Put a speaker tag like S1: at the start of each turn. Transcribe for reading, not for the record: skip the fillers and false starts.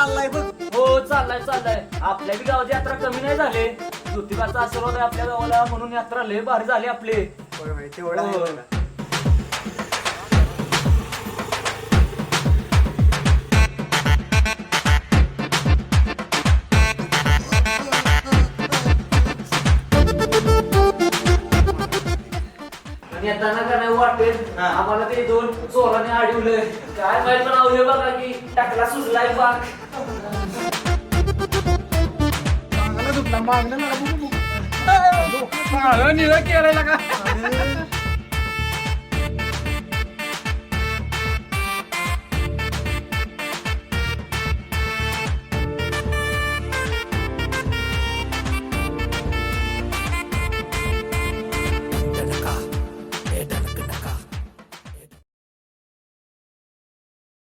S1: चाललाय बघ.
S2: हो चाललाय चाललाय. आपल्या बी गावाची यात्रा कमी नाही झाली. ज्योतिबाचा आशीर्वाद आहे आपल्या गावाला म्हणून यात्रा लय भारी झाली आपली.
S1: तेवढा आहे बघा.
S2: आणि येताना का नाही वाटेल आम्हाला ते दोन चोराने अडवलं. काय माहित पण आवले बघा की टाकला सुजलाय बाग.
S1: मागणं दुखला मागणं मला बघू.
S3: निळं केलं का